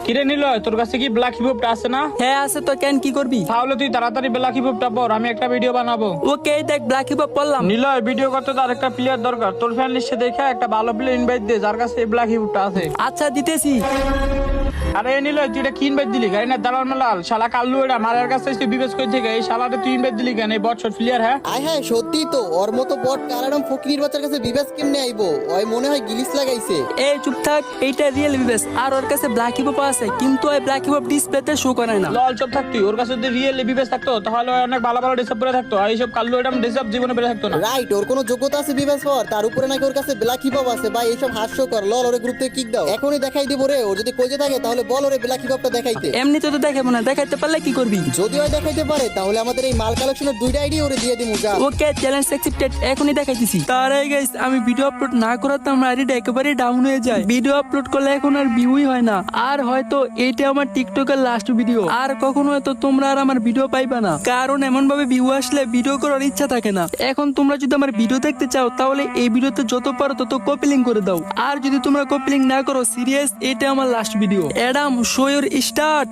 কিরে নিল তোর কাছে কি ব্ল্যাক হিপহপটা আছে না? হ্যাঁ আছে তো, কেন কি করবি? তাহলে তুই তাড়াতাড়ি ব্ল্যাক হিপহপটা পর, আমি একটা ভিডিও বানাবো। ওকে দেখ ব্ল্যাক হিপ পড়লাম। নিলয় ভিডিও করতে তো আরেকটা প্লেয়ার দরকার, তোর ফ্যান লিস্টে দেখে একটা ভালো প্লেয়ার ইনভাইট দে যার কাছে এই ব্ল্যাক হিপহপটা আছে। আচ্ছা দিতেছি। আরে নিলয় তুই এটা কি ইনভাইট দিলি? গাড়ি না দাঁড়ান লাল শালা কাল্লু, এটা মারার কাছে তুই বিবেচ করে থেকে এই শালাটা তুই ইনভাইট দিলি কেন? এই বটশট প্লেয়ার হ্যাঁ? আয় হ্যাঁ সত্যি তো, ওর মতো বট কারাডম ফকির বাচ্চার কাছে বিবেস কেমনে আইবো? ওই মনে হয় গিলিস লাগাইছে। এই চুপ থাক, এইটা রিয়েল বিবেস। আর ওর কাছে ব্ল্যাক হিপ আছে, কিন্তু ওই ব্ল্যাক হিপ ডিসপ্লেতে শো করে না। লল চুপ থাকতি, ওর কাছে যদি রিয়েল বিবেচ থাকতো তাহলে ও অনেক ভালো ভালো ডিসার্ভ করে থাকতো, আর এইসব কাল্লু এটা ডিসার্ভ জীবনে বেড়ে থাকতো না। রাইট, ওর কোনো যোগ্যতা আছে বিবেস হওয়ার, তার উপরে নাকি ওর কাছে ব্ল্যাক হিপ আছে। ভাই এইসব হাস্যকর। লল ওরে গ্রুপ থেকে কিক দাও, এখনই দেখাই দিব রে। ও যদি কইতে থাকে তাহলে বল ওরে ব্ল্যাক হিপটা দেখাইতে। এমনিতে তো দেখাবো না, দেখাইতে পারলে কি করবি? যদি ওই দেখাইতে পারে তাহলে আমাদের এই মাল কালেকশনের দুইটা আইডি ওরে দিয়ে দিমু যা। ওকে চ্যালেঞ্জ অ্যাকসেপ্টেড, এখনই দেখাইতেছি। তার আগে গাইস আমি ভিডিও আপলোড না করাতে আমার আইডিটা একেবারে ডাউন হয়ে যায়। ভিডিও আপলোড করলে এখন আর ভিউই হয় না। আর হয়তো এইটা আমার টিকটকের লাস্ট ভিডিও, আর কখনো হয়তো তোমরা আর আমার ভিডিও পাইবা না, কারণ এমন ভাবে ভিউ আসলে ভিডিও করার ইচ্ছা থাকে না। এখন তোমরা যদি আমার ভিডিও দেখতে চাও তাহলে এই ভিডিওতে যত পারো তত কপি লিঙ্ক করে দাও। আর যদি তোমরা কপি লিঙ্ক না করো সিরিয়াস, এটা আমার last video. Adam show your start.